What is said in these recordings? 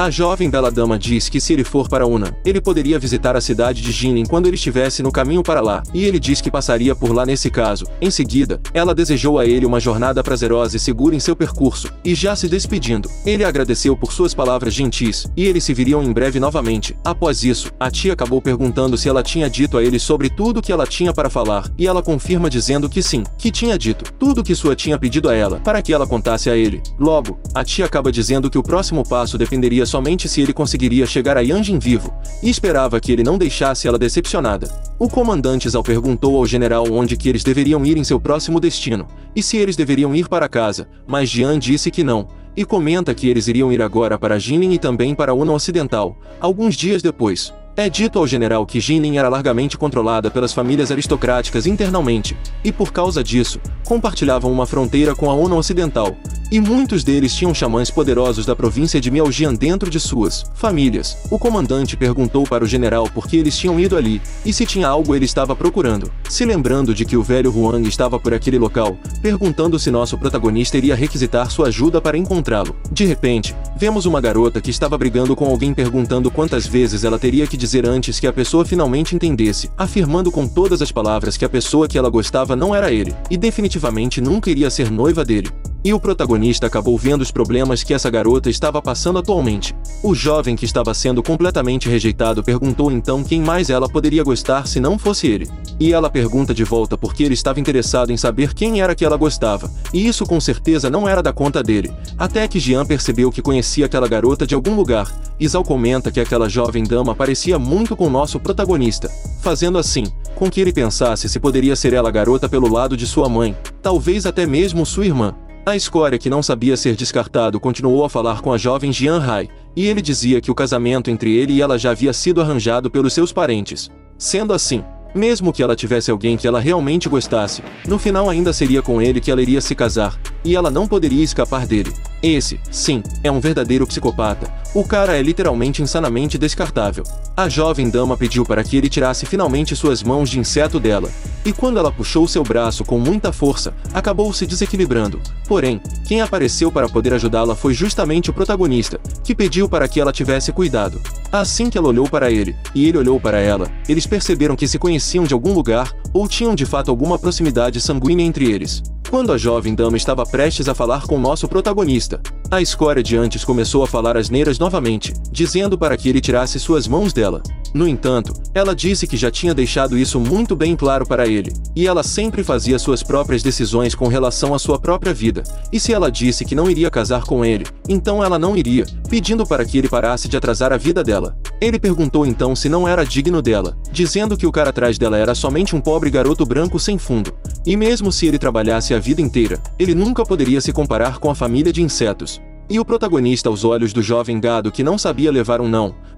A jovem bela dama diz que se ele for para Una, ele poderia visitar a cidade de Jinling quando ele estivesse no caminho para lá, e ele diz que passaria por lá nesse caso. Em seguida, ela desejou a ele uma jornada prazerosa e segura em seu percurso, e já se despedindo, ele agradeceu por suas palavras gentis, e eles se viriam em breve novamente. Após isso, a tia acabou perguntando se ela tinha dito a ele sobre tudo o que ela tinha para falar, e ela confirma dizendo que sim, que tinha dito tudo o que sua tinha pedido a ela, para que ela contasse a ele. Logo, a tia acaba dizendo que o próximo passo dependeria somente se ele conseguiria chegar a Yanjin vivo, e esperava que ele não deixasse ela decepcionada. O comandante Zhao perguntou ao general onde que eles deveriam ir em seu próximo destino, e se eles deveriam ir para casa, mas Jian disse que não, e comenta que eles iriam ir agora para Jinling e também para Una Ocidental, alguns dias depois. É dito ao general que Jinling era largamente controlada pelas famílias aristocráticas internamente, e por causa disso, compartilhavam uma fronteira com a Una Ocidental, e muitos deles tinham xamãs poderosos da província de Miaojian dentro de suas famílias. O comandante perguntou para o general por que eles tinham ido ali, e se tinha algo ele estava procurando. Se lembrando de que o velho Huang estava por aquele local, perguntando se nosso protagonista iria requisitar sua ajuda para encontrá-lo. De repente, vemos uma garota que estava brigando com alguém perguntando quantas vezes ela teria que dizer antes que a pessoa finalmente entendesse, afirmando com todas as palavras que a pessoa que ela gostava não era ele, e definitivamente nunca iria ser noiva dele. E o protagonista acabou vendo os problemas que essa garota estava passando atualmente. O jovem que estava sendo completamente rejeitado perguntou então quem mais ela poderia gostar se não fosse ele. E ela pergunta de volta porque ele estava interessado em saber quem era que ela gostava, e isso com certeza não era da conta dele, até que Jian percebeu que conhecia aquela garota de algum lugar. E Zhao comenta que aquela jovem dama parecia muito com nosso protagonista, fazendo assim com que ele pensasse se poderia ser ela a garota pelo lado de sua mãe, talvez até mesmo sua irmã. A escória que não sabia ser descartado continuou a falar com a jovem Jian Hai, e ele dizia que o casamento entre ele e ela já havia sido arranjado pelos seus parentes. Sendo assim, mesmo que ela tivesse alguém que ela realmente gostasse, no final ainda seria com ele que ela iria se casar, e ela não poderia escapar dele. Esse, sim, é um verdadeiro psicopata. O cara é literalmente insanamente descartável. A jovem dama pediu para que ele tirasse finalmente suas mãos de inseto dela, e quando ela puxou seu braço com muita força, acabou se desequilibrando. Porém, quem apareceu para poder ajudá-la foi justamente o protagonista, que pediu para que ela tivesse cuidado. Assim que ela olhou para ele, e ele olhou para ela, eles perceberam que se conheciam de algum lugar, ou tinham de fato alguma proximidade sanguínea entre eles. Quando a jovem dama estava prestes a falar com nosso protagonista, a escória de antes começou a falar asneiras novamente, dizendo para que ele tirasse suas mãos dela. No entanto, ela disse que já tinha deixado isso muito bem claro para ele, e ela sempre fazia suas próprias decisões com relação à sua própria vida, e se ela disse que não iria casar com ele, então ela não iria, pedindo para que ele parasse de atrasar a vida dela. Ele perguntou então se não era digno dela, dizendo que o cara atrás dela era somente um pobre garoto branco sem fundo, e mesmo se ele trabalhasse a vida inteira, ele nunca poderia se comparar com a família de insetos. E o protagonista, aos olhos do jovem gado que não sabia levar um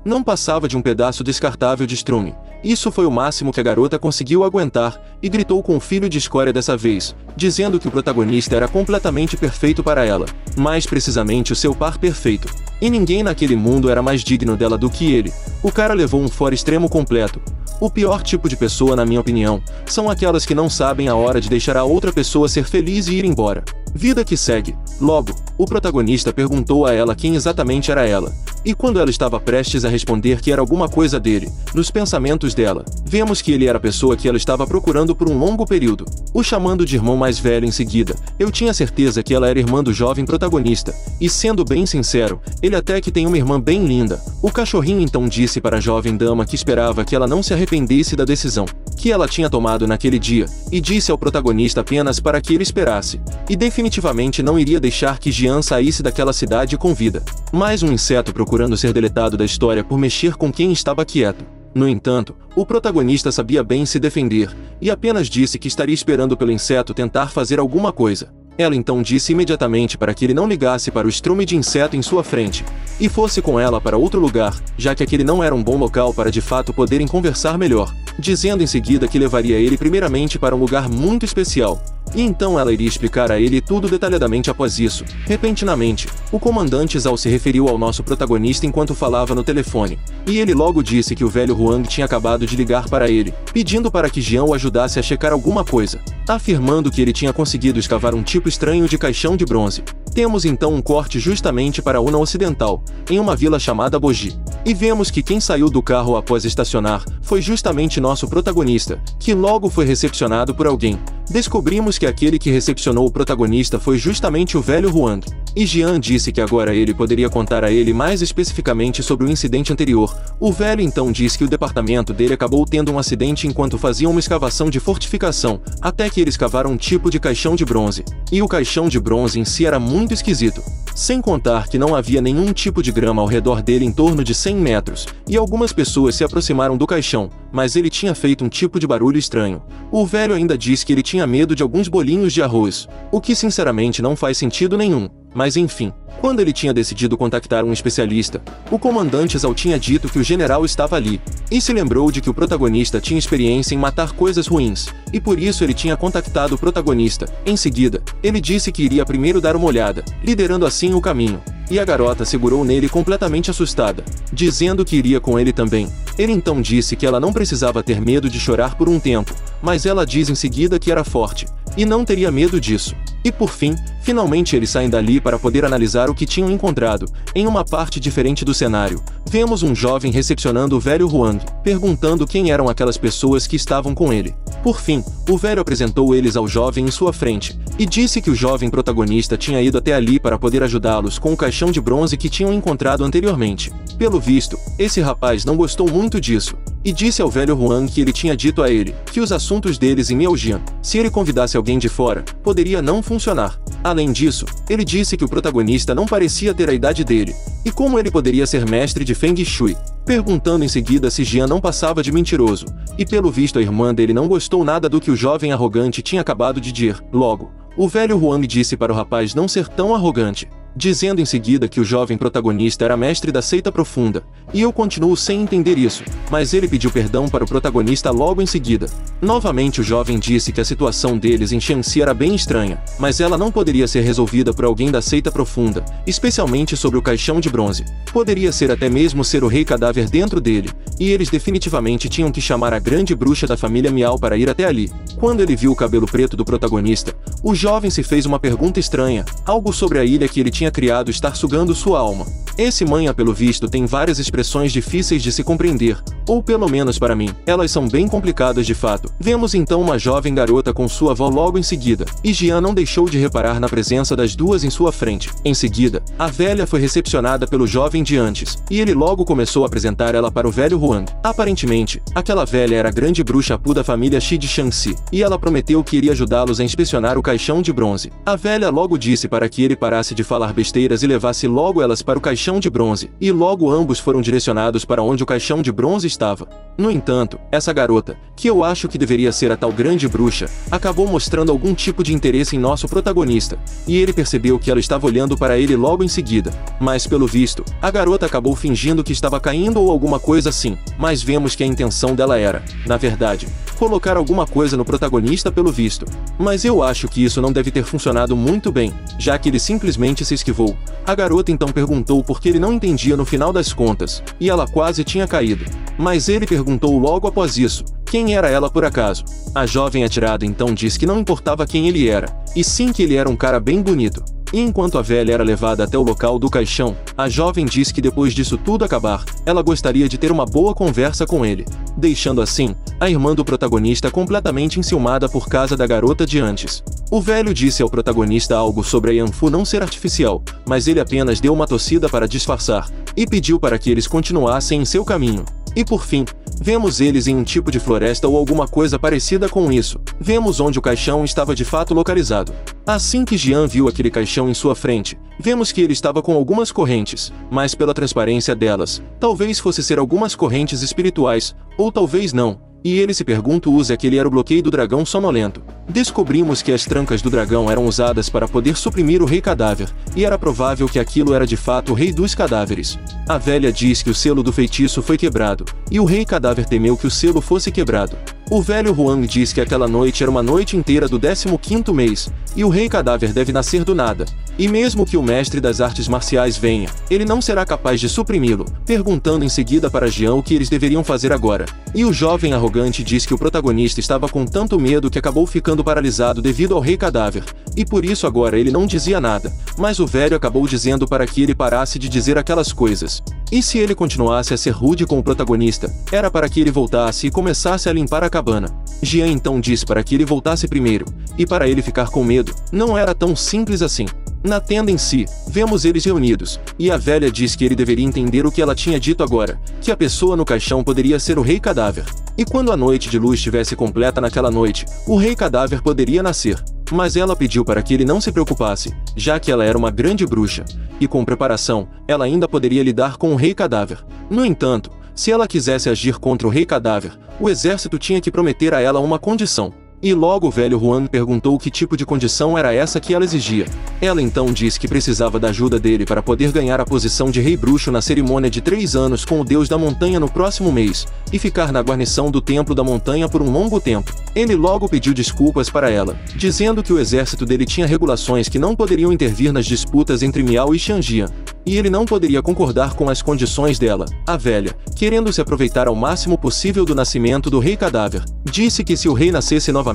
não passava de um pedaço descartável de estrume. Isso foi o máximo que a garota conseguiu aguentar, e gritou com o filho de escória dessa vez, dizendo que o protagonista era completamente perfeito para ela, mais precisamente o seu par perfeito. E ninguém naquele mundo era mais digno dela do que ele. O cara levou um fora extremo completo. O pior tipo de pessoa, na minha opinião, são aquelas que não sabem a hora de deixar a outra pessoa ser feliz e ir embora. Vida que segue. Logo, o protagonista perguntou a ela quem exatamente era ela. E quando ela estava prestes a responder que era alguma coisa dele, nos pensamentos dela, vemos que ele era a pessoa que ela estava procurando por um longo período, o chamando de irmão mais velho em seguida. Eu tinha certeza que ela era irmã do jovem protagonista, e sendo bem sincero, ele até que tem uma irmã bem linda. O cachorrinho então disse para a jovem dama que esperava que ela não se arrependesse da decisão que ela tinha tomado naquele dia, e disse ao protagonista apenas para que ele esperasse, e definitivamente não iria deixar que Jian saísse daquela cidade com vida. Mais um inseto procurando ser deletado da história por mexer com quem estava quieto. No entanto, o protagonista sabia bem se defender, e apenas disse que estaria esperando pelo inseto tentar fazer alguma coisa. Ela então disse imediatamente para que ele não ligasse para o estrume de inseto em sua frente, e fosse com ela para outro lugar, já que aquele não era um bom local para de fato poderem conversar melhor, dizendo em seguida que levaria ele primeiramente para um lugar muito especial, e então ela iria explicar a ele tudo detalhadamente após isso. Repentinamente, o comandante Zhao se referiu ao nosso protagonista enquanto falava no telefone, e ele logo disse que o velho Huang tinha acabado de ligar para ele, pedindo para que Jian o ajudasse a checar alguma coisa, afirmando que ele tinha conseguido escavar um tipo estranho de caixão de bronze. Temos então um corte justamente para a Una Ocidental, em uma vila chamada Boji. E vemos que quem saiu do carro após estacionar foi justamente nosso protagonista, que logo foi recepcionado por alguém. Descobrimos que aquele que recepcionou o protagonista foi justamente o velho Huang. E Jian disse que agora ele poderia contar a ele mais especificamente sobre o incidente anterior. O velho então disse que o departamento dele acabou tendo um acidente enquanto faziam uma escavação de fortificação, até que eles cavaram um tipo de caixão de bronze. E o caixão de bronze em si era muito esquisito. Sem contar que não havia nenhum tipo de grama ao redor dele em torno de 100 metros, e algumas pessoas se aproximaram do caixão, mas ele tinha feito um tipo de barulho estranho. O velho ainda disse que ele tinha medo de alguns bolinhos de arroz, o que sinceramente não faz sentido nenhum. Mas enfim, quando ele tinha decidido contactar um especialista, o comandante Zhao tinha dito que o general estava ali, e se lembrou de que o protagonista tinha experiência em matar coisas ruins, e por isso ele tinha contactado o protagonista. Em seguida, ele disse que iria primeiro dar uma olhada, liderando assim o caminho, e a garota segurou nele completamente assustada, dizendo que iria com ele também. Ele então disse que ela não precisava ter medo de chorar por um tempo, mas ela diz em seguida que era forte, e não teria medo disso. E por fim, finalmente eles saem dali para poder analisar o que tinham encontrado. Em uma parte diferente do cenário, vemos um jovem recepcionando o velho Huang, perguntando quem eram aquelas pessoas que estavam com ele. Por fim, o velho apresentou eles ao jovem em sua frente, e disse que o jovem protagonista tinha ido até ali para poder ajudá-los com o caixão de bronze que tinham encontrado anteriormente. Pelo visto, esse rapaz não gostou muito disso, e disse ao velho Huang que ele tinha dito a ele que os assuntos deles em Miaojian, se ele convidasse alguém de fora, poderia não funcionar. Além disso, ele disse que o protagonista não parecia ter a idade dele, e como ele poderia ser mestre de Feng Shui, perguntando em seguida se Jian não passava de mentiroso, e pelo visto a irmã dele não gostou nada do que o jovem arrogante tinha acabado de dizer. Logo, o velho Huang disse para o rapaz não ser tão arrogante, dizendo em seguida que o jovem protagonista era mestre da seita profunda, e eu continuo sem entender isso, mas ele pediu perdão para o protagonista logo em seguida. Novamente o jovem disse que a situação deles em Shanxi era bem estranha, mas ela não poderia ser resolvida por alguém da seita profunda, especialmente sobre o caixão de bronze. Poderia ser até mesmo ser o rei cadáver dentro dele, e eles definitivamente tinham que chamar a grande bruxa da família Miao para ir até ali. Quando ele viu o cabelo preto do protagonista, o jovem se fez uma pergunta estranha, algo sobre a ilha que ele tinha criado estar sugando sua alma. Esse manha pelo visto tem várias expressões difíceis de se compreender, ou pelo menos para mim, elas são bem complicadas de fato. Vemos então uma jovem garota com sua avó logo em seguida, e Jian não deixou de reparar na presença das duas em sua frente. Em seguida, a velha foi recepcionada pelo jovem de antes, e ele logo começou a apresentar ela para o velho Huang. Aparentemente, aquela velha era a grande bruxa Pu da família Shi de Shanxi, e ela prometeu que iria ajudá-los a inspecionar o caixão de bronze. A velha logo disse para que ele parasse de falar besteiras e levasse logo elas para o caixão de bronze, e logo ambos foram direcionados para onde o caixão de bronze estava. No entanto, essa garota, que eu acho que deveria ser a tal grande bruxa, acabou mostrando algum tipo de interesse em nosso protagonista, e ele percebeu que ela estava olhando para ele logo em seguida. Mas pelo visto, a garota acabou fingindo que estava caindo ou alguma coisa assim, mas vemos que a intenção dela era, na verdade, colocar alguma coisa no protagonista pelo visto. Mas eu acho que isso não deve ter funcionado muito bem, já que ele simplesmente se esquivou. A garota então perguntou por que ele não entendia no final das contas, e ela quase tinha caído. Mas ele perguntou logo após isso, quem era ela por acaso? A jovem atirada então disse que não importava quem ele era, e sim que ele era um cara bem bonito. E enquanto a velha era levada até o local do caixão, a jovem disse que depois disso tudo acabar, ela gostaria de ter uma boa conversa com ele, deixando assim, a irmã do protagonista completamente enciumada por causa da garota de antes. O velho disse ao protagonista algo sobre a Yanfu não ser artificial, mas ele apenas deu uma tossida para disfarçar, e pediu para que eles continuassem em seu caminho. E por fim, vemos eles em um tipo de floresta ou alguma coisa parecida com isso. Vemos onde o caixão estava de fato localizado. Assim que Jian viu aquele caixão em sua frente, vemos que ele estava com algumas correntes, mas pela transparência delas, talvez fosse ser algumas correntes espirituais, ou talvez não. E ele se pergunta se aquele era o bloqueio do dragão sonolento. Descobrimos que as trancas do dragão eram usadas para poder suprimir o rei cadáver, e era provável que aquilo era de fato o rei dos cadáveres. A velha diz que o selo do feitiço foi quebrado, e o rei cadáver temeu que o selo fosse quebrado. O velho Huang diz que aquela noite era uma noite inteira do 15º mês, e o rei cadáver deve nascer do nada. E mesmo que o mestre das artes marciais venha, ele não será capaz de suprimi-lo, perguntando em seguida para Jian o que eles deveriam fazer agora. E o jovem arrogante diz que o protagonista estava com tanto medo que acabou ficando paralisado devido ao rei cadáver, e por isso agora ele não dizia nada, mas o velho acabou dizendo para que ele parasse de dizer aquelas coisas. E se ele continuasse a ser rude com o protagonista, era para que ele voltasse e começasse a limpar a cabana. Jian então disse para que ele voltasse primeiro, e para ele ficar com medo, não era tão simples assim. Na tenda em si, vemos eles reunidos, e a velha diz que ele deveria entender o que ela tinha dito agora, que a pessoa no caixão poderia ser o rei cadáver. E quando a noite de luz estivesse completa naquela noite, o rei cadáver poderia nascer. Mas ela pediu para que ele não se preocupasse, já que ela era uma grande bruxa, e com preparação, ela ainda poderia lidar com o rei cadáver. No entanto, se ela quisesse agir contra o rei cadáver, o exército tinha que prometer a ela uma condição. E logo o velho Huang perguntou que tipo de condição era essa que ela exigia. Ela então disse que precisava da ajuda dele para poder ganhar a posição de rei bruxo na cerimônia de 3 anos com o deus da montanha no próximo mês, e ficar na guarnição do templo da montanha por um longo tempo. Ele logo pediu desculpas para ela, dizendo que o exército dele tinha regulações que não poderiam intervir nas disputas entre Miao e Xianjian, e ele não poderia concordar com as condições dela. A velha, querendo se aproveitar ao máximo possível do nascimento do rei cadáver, disse que se o rei nascesse novamente,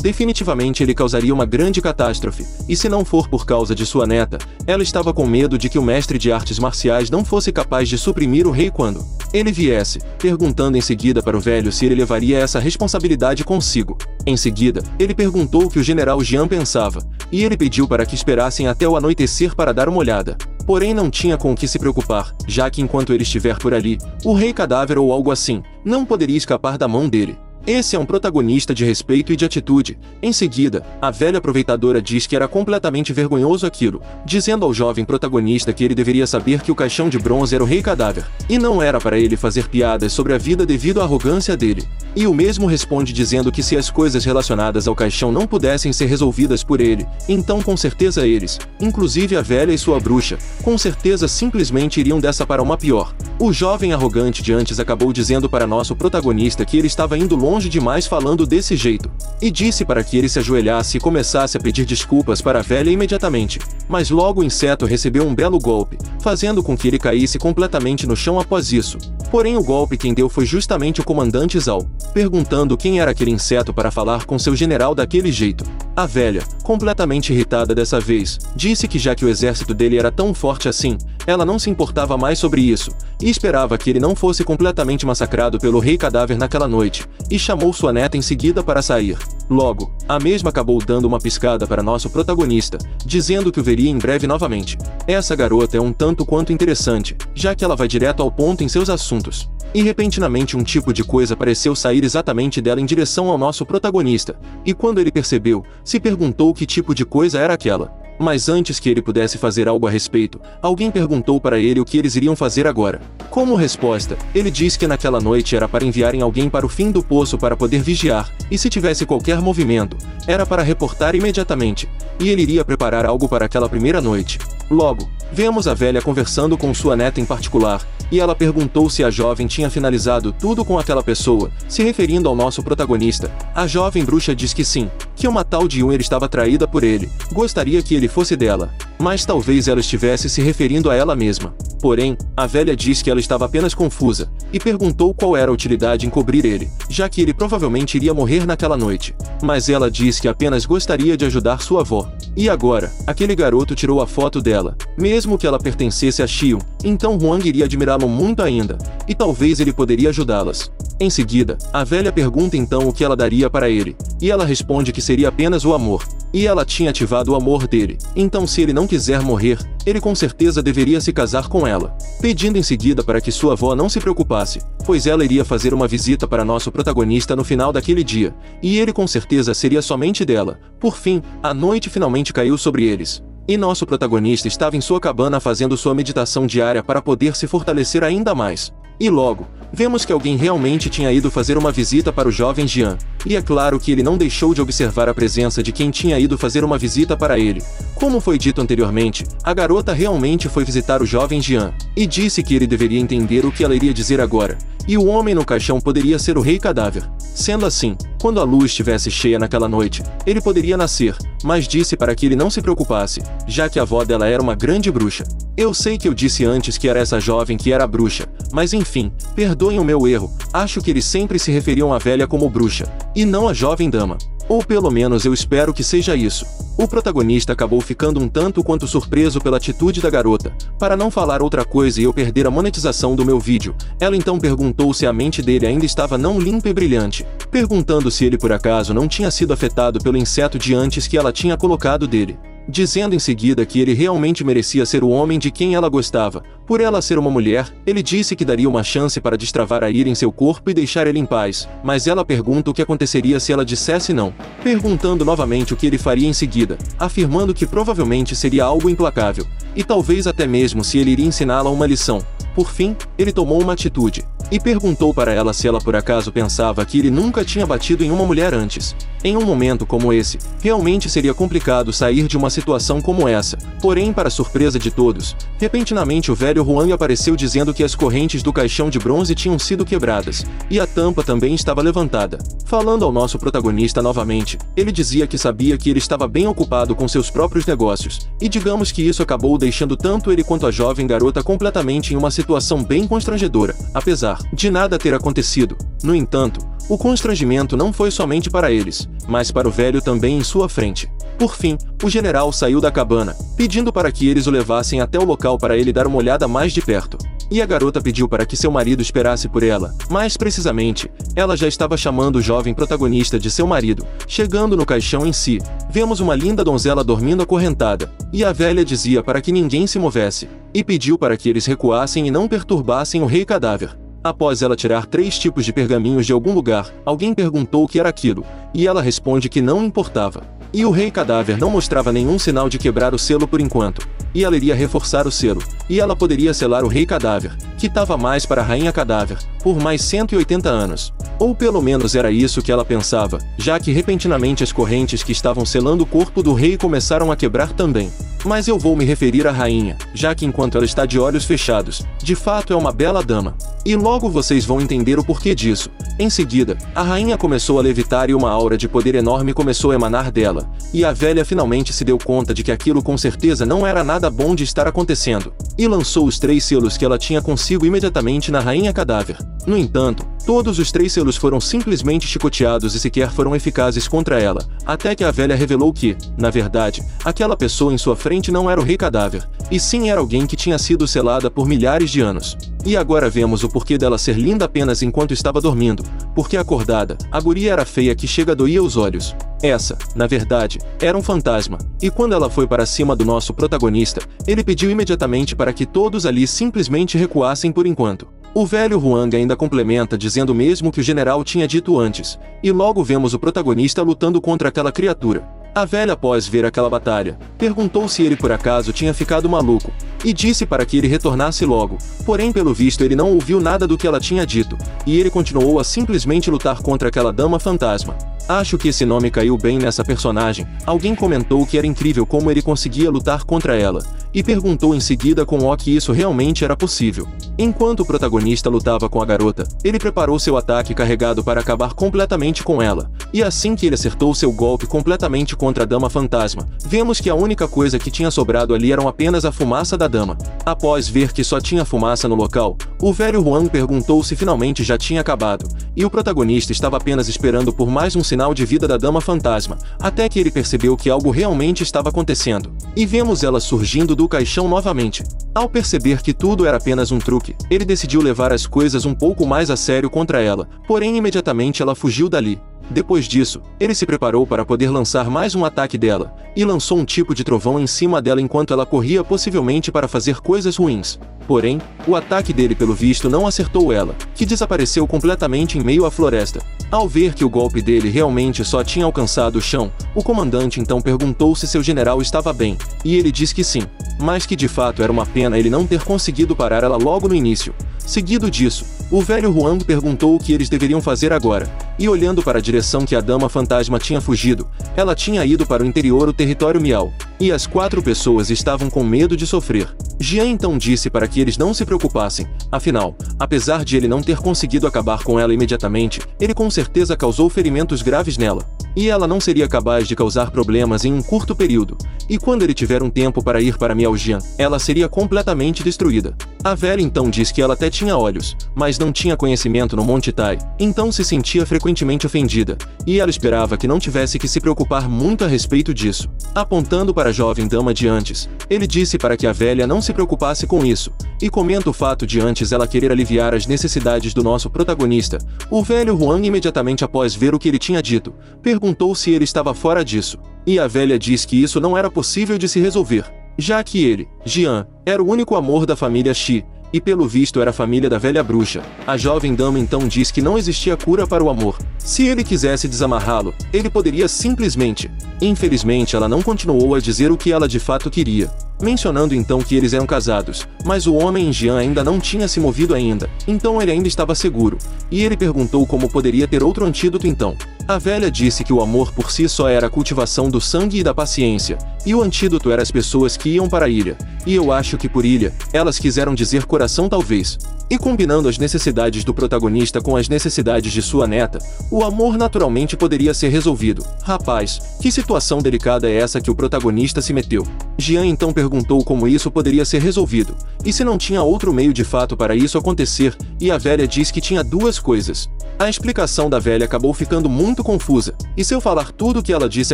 definitivamente ele causaria uma grande catástrofe, e se não for por causa de sua neta, ela estava com medo de que o mestre de artes marciais não fosse capaz de suprimir o rei quando ele viesse, perguntando em seguida para o velho se ele levaria essa responsabilidade consigo. Em seguida, ele perguntou o que o general Jian pensava, e ele pediu para que esperassem até o anoitecer para dar uma olhada. Porém não tinha com o que se preocupar, já que enquanto ele estiver por ali, o rei cadáver ou algo assim, não poderia escapar da mão dele. Esse é um protagonista de respeito e de atitude. Em seguida, a velha aproveitadora diz que era completamente vergonhoso aquilo, dizendo ao jovem protagonista que ele deveria saber que o caixão de bronze era o rei cadáver, e não era para ele fazer piadas sobre a vida devido à arrogância dele. E o mesmo responde dizendo que se as coisas relacionadas ao caixão não pudessem ser resolvidas por ele, então com certeza eles, inclusive a velha e sua bruxa, com certeza simplesmente iriam dessa para uma pior. O jovem arrogante de antes acabou dizendo para nosso protagonista que ele estava indo longe demais falando desse jeito, e disse para que ele se ajoelhasse e começasse a pedir desculpas para a velha imediatamente. Mas logo o inseto recebeu um belo golpe, fazendo com que ele caísse completamente no chão após isso. Porém o golpe quem deu foi justamente o comandante Zhao, perguntando quem era aquele inseto para falar com seu general daquele jeito. A velha, completamente irritada dessa vez, disse que já que o exército dele era tão forte assim, ela não se importava mais sobre isso, e esperava que ele não fosse completamente massacrado pelo rei cadáver naquela noite, e chamou sua neta em seguida para sair. Logo, a mesma acabou dando uma piscada para nosso protagonista, dizendo que o veria em breve novamente. Essa garota é um tanto quanto interessante, já que ela vai direto ao ponto em seus assuntos. E repentinamente um tipo de coisa pareceu sair exatamente dela em direção ao nosso protagonista, e quando ele percebeu, se perguntou que tipo de coisa era aquela. Mas antes que ele pudesse fazer algo a respeito, alguém perguntou para ele o que eles iriam fazer agora. Como resposta, ele disse que naquela noite era para enviarem alguém para o fim do poço para poder vigiar, e se tivesse qualquer movimento, era para reportar imediatamente, e ele iria preparar algo para aquela primeira noite. Logo, vemos a velha conversando com sua neta em particular, e ela perguntou se a jovem tinha finalizado tudo com aquela pessoa, se referindo ao nosso protagonista. A jovem bruxa diz que sim, que uma tal de Yun estava atraída por ele, gostaria que ele fosse dela, mas talvez ela estivesse se referindo a ela mesma. Porém, a velha diz que ela estava apenas confusa, e perguntou qual era a utilidade em cobrir ele, já que ele provavelmente iria morrer naquela noite. Mas ela diz que apenas gostaria de ajudar sua avó. E agora, aquele garoto tirou a foto dela. Mesmo que ela pertencesse a Xion, então Huang iria admirá-lo muito ainda, e talvez ele poderia ajudá-las. Em seguida, a velha pergunta então o que ela daria para ele, e ela responde que seria apenas o amor. E ela tinha ativado o amor dele, então se ele não quiser morrer, ele com certeza deveria se casar com ela, pedindo em seguida para que sua avó não se preocupasse, pois ela iria fazer uma visita para nosso protagonista no final daquele dia, e ele com certeza seria somente dela. Por fim, a noite finalmente caiu sobre eles. E nosso protagonista estava em sua cabana fazendo sua meditação diária para poder se fortalecer ainda mais. E logo, vemos que alguém realmente tinha ido fazer uma visita para o jovem Jian, e é claro que ele não deixou de observar a presença de quem tinha ido fazer uma visita para ele. Como foi dito anteriormente, a garota realmente foi visitar o jovem Jian, e disse que ele deveria entender o que ela iria dizer agora, e o homem no caixão poderia ser o rei cadáver. Sendo assim, quando a lua estivesse cheia naquela noite, ele poderia nascer, mas disse para que ele não se preocupasse, já que a avó dela era uma grande bruxa. Eu sei que eu disse antes que era essa jovem que era a bruxa, mas enfim, perdoem o meu erro, acho que eles sempre se referiam à velha como bruxa, e não a jovem dama. Ou pelo menos eu espero que seja isso. O protagonista acabou ficando um tanto quanto surpreso pela atitude da garota. Para não falar outra coisa e eu perder a monetização do meu vídeo, ela então perguntou se a mente dele ainda estava não limpa e brilhante, perguntando se ele por acaso não tinha sido afetado pelo inseto de antes que ela tinha colocado dele. Dizendo em seguida que ele realmente merecia ser o homem de quem ela gostava. Por ela ser uma mulher, ele disse que daria uma chance para destravar a ira em seu corpo e deixar ele em paz, mas ela pergunta o que aconteceria se ela dissesse não, perguntando novamente o que ele faria em seguida, afirmando que provavelmente seria algo implacável, e talvez até mesmo se ele iria ensiná-la uma lição. Por fim, ele tomou uma atitude, e perguntou para ela se ela por acaso pensava que ele nunca tinha batido em uma mulher antes. Em um momento como esse, realmente seria complicado sair de uma situação como essa, porém para surpresa de todos, repentinamente o velho Juan apareceu dizendo que as correntes do caixão de bronze tinham sido quebradas, e a tampa também estava levantada. Falando ao nosso protagonista novamente, ele dizia que sabia que ele estava bem ocupado com seus próprios negócios, e digamos que isso acabou deixando tanto ele quanto a jovem garota completamente em uma situação bem constrangedora, apesar de nada ter acontecido. No entanto, o constrangimento não foi somente para eles, mas para o velho também em sua frente. Por fim, o general saiu da cabana, pedindo para que eles o levassem até o local para ele dar uma olhada mais de perto. E a garota pediu para que seu marido esperasse por ela, mais precisamente, ela já estava chamando o jovem protagonista de seu marido. Chegando no caixão em si, vemos uma linda donzela dormindo acorrentada, e a velha dizia para que ninguém se movesse, e pediu para que eles recuassem e não perturbassem o rei cadáver. Após ela tirar 3 tipos de pergaminhos de algum lugar, alguém perguntou o que era aquilo, e ela responde que não importava. E o rei cadáver não mostrava nenhum sinal de quebrar o selo por enquanto, e ela iria reforçar o selo, e ela poderia selar o rei cadáver, que estava mais para a rainha cadáver, por mais 180 anos. Ou pelo menos era isso que ela pensava, já que repentinamente as correntes que estavam selando o corpo do rei começaram a quebrar também. Mas eu vou me referir à rainha, já que enquanto ela está de olhos fechados, de fato é uma bela dama. E logo vocês vão entender o porquê disso. Em seguida, a rainha começou a levitar e uma aura de poder enorme começou a emanar dela, e a velha finalmente se deu conta de que aquilo com certeza não era nada bom de estar acontecendo, e lançou os 3 selos que ela tinha consigo imediatamente na rainha cadáver. No entanto, todos os 3 selos foram simplesmente chicoteados e sequer foram eficazes contra ela, até que a velha revelou que, na verdade, aquela pessoa em sua frente não era o rei cadáver, e sim era alguém que tinha sido selada por milhares de anos. E agora vemos o porquê dela ser linda apenas enquanto estava dormindo, porque acordada, a guria era feia que chega a doía os olhos. Essa, na verdade, era um fantasma, e quando ela foi para cima do nosso protagonista, ele pediu imediatamente para que todos ali simplesmente recuassem por enquanto. O velho Huang ainda complementa dizendo o mesmo que o general tinha dito antes, e logo vemos o protagonista lutando contra aquela criatura. A velha, após ver aquela batalha, perguntou se ele por acaso tinha ficado maluco, e disse para que ele retornasse logo, porém pelo visto ele não ouviu nada do que ela tinha dito, e ele continuou a simplesmente lutar contra aquela dama fantasma. Acho que esse nome caiu bem nessa personagem. Alguém comentou que era incrível como ele conseguia lutar contra ela, e perguntou em seguida com o que isso realmente era possível. Enquanto o protagonista lutava com a garota, ele preparou seu ataque carregado para acabar completamente com ela, e assim que ele acertou seu golpe completamente contra a dama fantasma, vemos que a única coisa que tinha sobrado ali eram apenas a fumaça da dama. Após ver que só tinha fumaça no local, o velho Huang perguntou se finalmente já tinha acabado, e o protagonista estava apenas esperando por mais um sinal de vida da dama fantasma, até que ele percebeu que algo realmente estava acontecendo. E vemos ela surgindo do caixão novamente. Ao perceber que tudo era apenas um truque, ele decidiu levar as coisas um pouco mais a sério contra ela, porém imediatamente ela fugiu dali. Depois disso, ele se preparou para poder lançar mais um ataque dela, e lançou um tipo de trovão em cima dela enquanto ela corria, possivelmente para fazer coisas ruins. Porém, o ataque dele pelo visto não acertou ela, que desapareceu completamente em meio à floresta. Ao ver que o golpe dele realmente só tinha alcançado o chão, o comandante então perguntou se seu general estava bem, e ele disse que sim, mas que de fato era uma pena ele não ter conseguido parar ela logo no início. Seguido disso, O velho Huang perguntou o que eles deveriam fazer agora, e olhando para a direção que a dama fantasma tinha fugido, ela tinha ido para o interior do território Miao, e as 4 pessoas estavam com medo de sofrer. Jian então disse para que eles não se preocupassem, afinal, apesar de ele não ter conseguido acabar com ela imediatamente, ele com certeza causou ferimentos graves nela. E ela não seria capaz de causar problemas em um curto período, e quando ele tiver um tempo para ir para Miaojian, ela seria completamente destruída. A velha então diz que ela até tinha olhos, mas não tinha conhecimento no Monte Tai, então se sentia frequentemente ofendida, e ela esperava que não tivesse que se preocupar muito a respeito disso. Apontando para a jovem dama de antes, ele disse para que a velha não se preocupasse com isso, e comenta o fato de antes ela querer aliviar as necessidades do nosso protagonista. O velho Huang imediatamente após ver o que ele tinha dito, perguntou se ele estava fora disso, e a velha diz que isso não era possível de se resolver, já que ele, Jian, era o único amor da família Shi, e pelo visto era a família da velha bruxa. A jovem dama então diz que não existia cura para o amor. Se ele quisesse desamarrá-lo, ele poderia simplesmente. Infelizmente ela não continuou a dizer o que ela de fato queria, mencionando então que eles eram casados, mas o homem em Jian ainda não tinha se movido ainda, então ele ainda estava seguro, e ele perguntou como poderia ter outro antídoto então. A velha disse que o amor por si só era a cultivação do sangue e da paciência, e o antídoto era as pessoas que iam para a ilha, e eu acho que por ilha, elas quiseram dizer coração talvez. E combinando as necessidades do protagonista com as necessidades de sua neta, o amor naturalmente poderia ser resolvido. Rapaz, que situação delicada é essa que o protagonista se meteu? Jian então perguntou como isso poderia ser resolvido, e se não tinha outro meio de fato para isso acontecer, e a velha diz que tinha 2 coisas. A explicação da velha acabou ficando muito confusa, e se eu falar tudo o que ela disse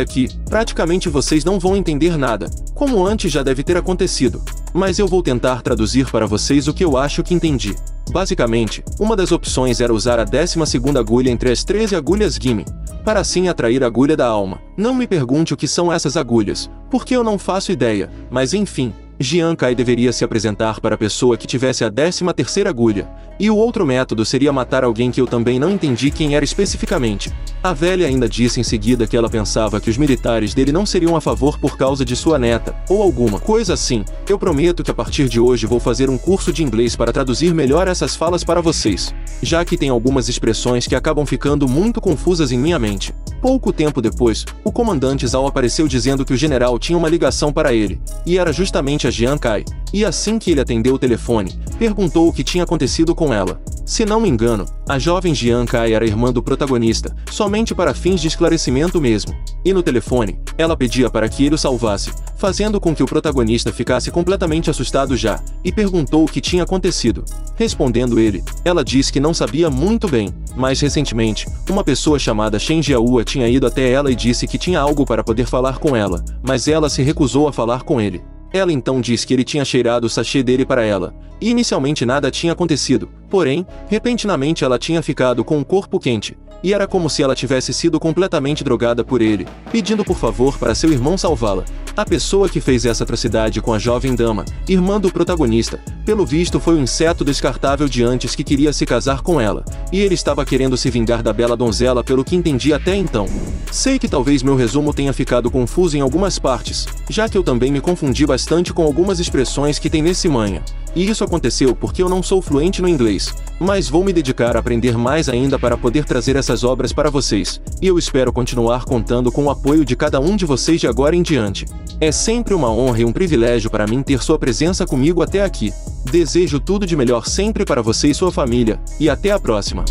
aqui, praticamente vocês não vão entender nada, como antes já deve ter acontecido. Mas eu vou tentar traduzir para vocês o que eu acho que entendi. Basicamente, uma das opções era usar a 12ª agulha entre as 13 agulhas Gimi, para assim atrair a agulha da alma. Não me pergunte o que são essas agulhas, porque eu não faço ideia, mas enfim. Jian Kai deveria se apresentar para a pessoa que tivesse a 13ª agulha, e o outro método seria matar alguém que eu também não entendi quem era especificamente. A velha ainda disse em seguida que ela pensava que os militares dele não seriam a favor por causa de sua neta, ou alguma coisa assim. Eu prometo que a partir de hoje vou fazer um curso de inglês para traduzir melhor essas falas para vocês, já que tem algumas expressões que acabam ficando muito confusas em minha mente. Pouco tempo depois, o comandante Zhao apareceu dizendo que o general tinha uma ligação para ele, e era justamente a Jian Kai, e assim que ele atendeu o telefone, perguntou o que tinha acontecido com ela. Se não me engano, a jovem Jian Kai era irmã do protagonista, somente para fins de esclarecimento mesmo. E no telefone, ela pedia para que ele o salvasse, fazendo com que o protagonista ficasse completamente assustado já, e perguntou o que tinha acontecido. Respondendo ele, ela disse que não sabia muito bem, mas recentemente, uma pessoa chamada Shen Jiahua tinha ido até ela e disse que tinha algo para poder falar com ela, mas ela se recusou a falar com ele. Ela então disse que ele tinha cheirado o sachê dele para ela, e inicialmente nada tinha acontecido, porém, repentinamente ela tinha ficado com um corpo quente, e era como se ela tivesse sido completamente drogada por ele, pedindo por favor para seu irmão salvá-la. A pessoa que fez essa atrocidade com a jovem dama, irmã do protagonista, pelo visto foi o inseto descartável de antes que queria se casar com ela, e ele estava querendo se vingar da bela donzela pelo que entendi até então. Sei que talvez meu resumo tenha ficado confuso em algumas partes, já que eu também me confundi bastante com algumas expressões que tem nesse manhwa. E isso aconteceu porque eu não sou fluente no inglês, mas vou me dedicar a aprender mais ainda para poder trazer essas obras para vocês, e eu espero continuar contando com o apoio de cada um de vocês de agora em diante. É sempre uma honra e um privilégio para mim ter sua presença comigo até aqui. Desejo tudo de melhor sempre para você e sua família, e até a próxima.